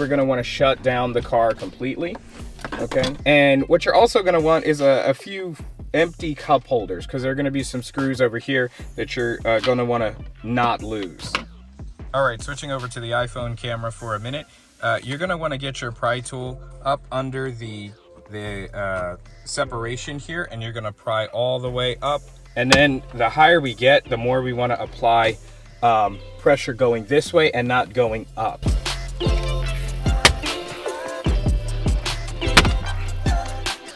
We're gonna wanna shut down the car completely, okay? And what you're also gonna want is a few empty cup holders, because there are gonna be some screws over here that you're gonna wanna not lose. All right, switching over to the iPhone camera for a minute. You're gonna wanna get your pry tool up under the separation here, and you're gonna pry all the way up. And then the higher we get, the more we wanna apply pressure going this way and not going up.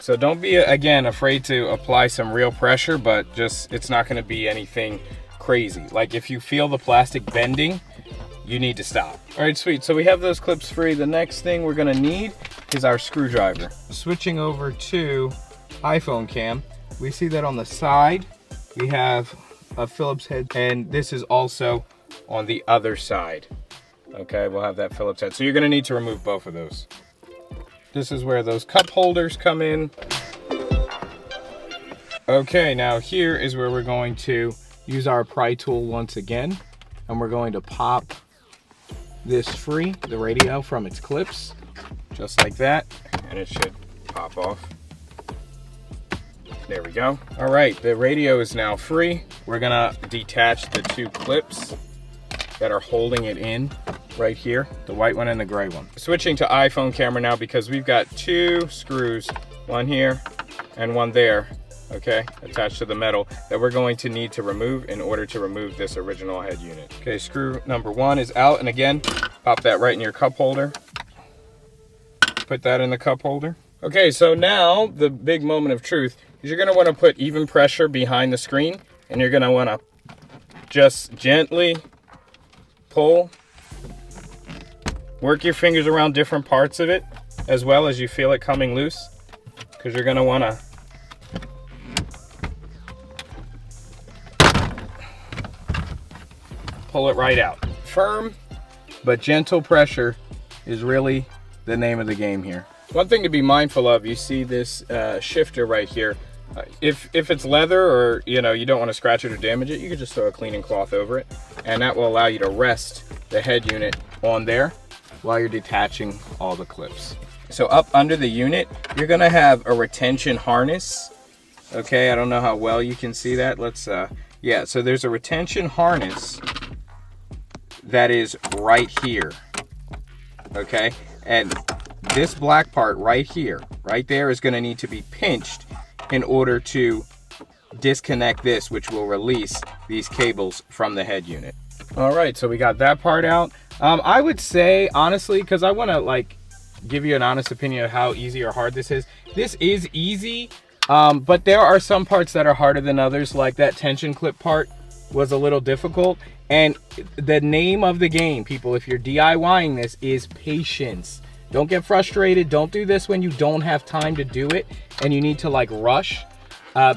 So don't be, again, afraid to apply some real pressure, but just, it's not gonna be anything crazy. Like if you feel the plastic bending, you need to stop. All right, sweet, so we have those clips free. The next thing we're gonna need is our screwdriver. Switching over to iPhone cam, we see that on the side, we have a Phillips head, and this is also on the other side. Okay, we'll have that Phillips head. So you're gonna need to remove both of those. This is where those cup holders come in. Okay, now here is where we're going to use our pry tool once again, and we're going to pop this free, the radio, from its clips, just like that, and it should pop off. There we go. All right, the radio is now free. We're gonna detach the two clips that are holding it in right here, the white one and the gray one. Switching to iPhone camera now, because we've got two screws, one here and one there, okay, attached to the metal, that we're going to need to remove in order to remove this original head unit. Okay, screw number one is out, and again, pop that right in your cup holder. Put that in the cup holder. Okay, so now the big moment of truth is you're gonna wanna put even pressure behind the screen, and you're gonna wanna just gently pull. Work your fingers around different parts of it as well as you feel it coming loose, because you're gonna wanna pull it right out. Firm but gentle pressure is really the name of the game here. One thing to be mindful of, you see this shifter right here. If it's leather, or you don't want to scratch it or damage it, you can just throw a cleaning cloth over it, and that will allow you to rest the head unit on there while you're detaching all the clips. So up under the unit, you're gonna have a retention harness. Okay, I don't know how well you can see that. Let's, yeah, so there's a retention harness that is right here, okay? And this black part right here, right there, is gonna need to be pinched in order to disconnect this, which will release these cables from the head unit. All right, so we got that part out. I would say, honestly, because I want to give you an honest opinion of how easy or hard this is easy, but there are some parts that are harder than others. Like that tension clip part was a little difficult, and the name of the game, people, if you're DIYing this, is patience. Don't get frustrated. Don't do this when you don't have time to do it and you need to rush,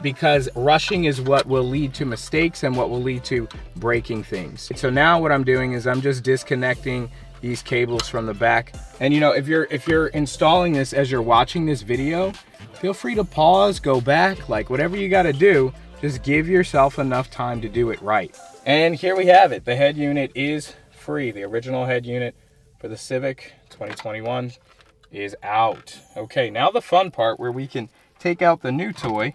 because rushing is what will lead to mistakes and what will lead to breaking things. So now what I'm doing is I'm just disconnecting these cables from the back. And if you're installing this as you're watching this video, feel free to pause, go back, whatever you got to do, just give yourself enough time to do it right. And here we have it. The head unit is free. The original head unit for the Civic 2021 is out. Okay, now the fun part where we can take out the new toy.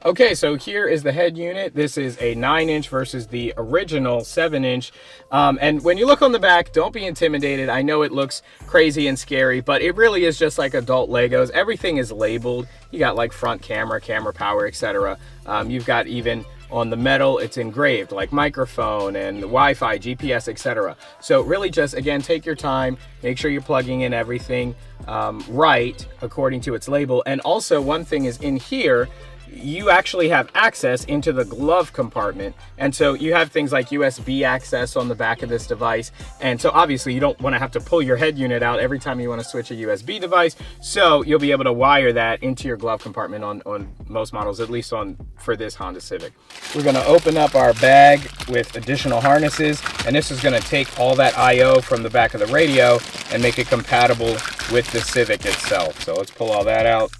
Okay, so here is the head unit. This is a 9-inch versus the original 7-inch. And when you look on the back, don't be intimidated. I know it looks crazy and scary, but it really is just like adult Legos. Everything is labeled. You got front camera, camera power, etc. You've got even on the metal, it's engraved like microphone and Wi-Fi, GPS, etc. So really just, again, take your time, make sure you're plugging in everything right according to its label. And also one thing is, in here, you actually have access into the glove compartment. And so you have things like USB access on the back of this device. And so obviously you don't want to have to pull your head unit out every time you want to switch a USB device. So you'll be able to wire that into your glove compartment on most models, at least for this Honda Civic. We're going to open up our bag with additional harnesses, and this is going to take all that I/O from the back of the radio and make it compatible with the Civic itself. So let's pull all that out.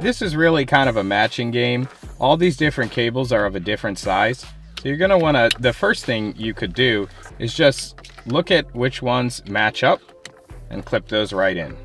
This is really kind of a matching game. All these different cables are of a different size. So you're gonna wanna, the first thing you could do is just look at which ones match up and clip those right in.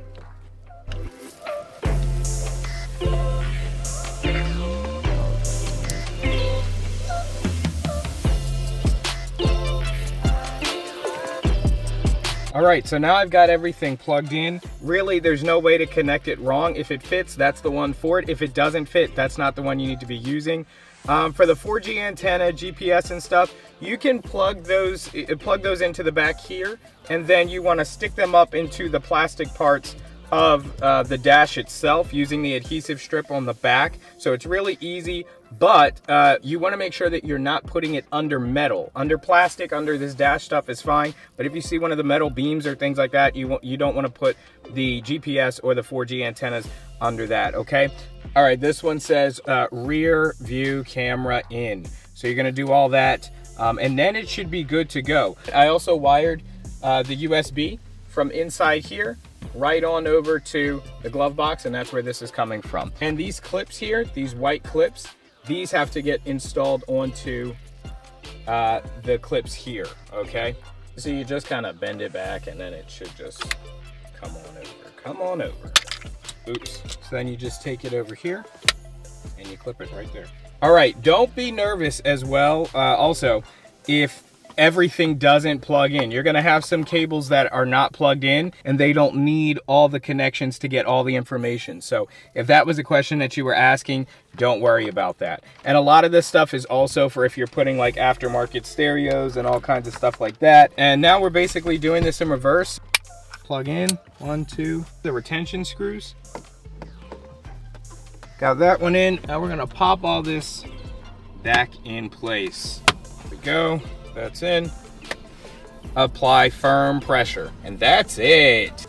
All right, so now I've got everything plugged in. Really, there's no way to connect it wrong. If it fits, that's the one for it. If it doesn't fit, that's not the one you need to be using. For the 4G antenna, GPS and stuff, you can plug those into the back here, and then you want to stick them up into the plastic parts of the dash itself using the adhesive strip on the back. So it's really easy, but you want to make sure that you're not putting it under metal. Under plastic, under this dash stuff is fine, but if you see one of the metal beams or things like that, you don't want to put the GPS or the 4G antennas under that, okay? All right, this one says rear view camera in. So you're gonna do all that, and then it should be good to go. I also wired the USB from inside here right on over to the glove box, and that's where this is coming from. And these clips here, these white clips, these have to get installed onto the clips here, okay? So you just kind of bend it back, and then it should just come on over. Oops. So then you just take it over here and you clip it right there. All right, don't be nervous as well. Also, if everything doesn't plug in, you're gonna have some cables that are not plugged in and they don't need all the connections to get all the information. So if that was a question that you were asking, don't worry about that. And a lot of this stuff is also for if you're putting like aftermarket stereos and all kinds of stuff like that. And now we're basically doing this in reverse. Plug in, 1, 2, the retention screws. Got that one in. Now we're gonna pop all this back in place. There we go, that's in. Apply firm pressure, and that's it.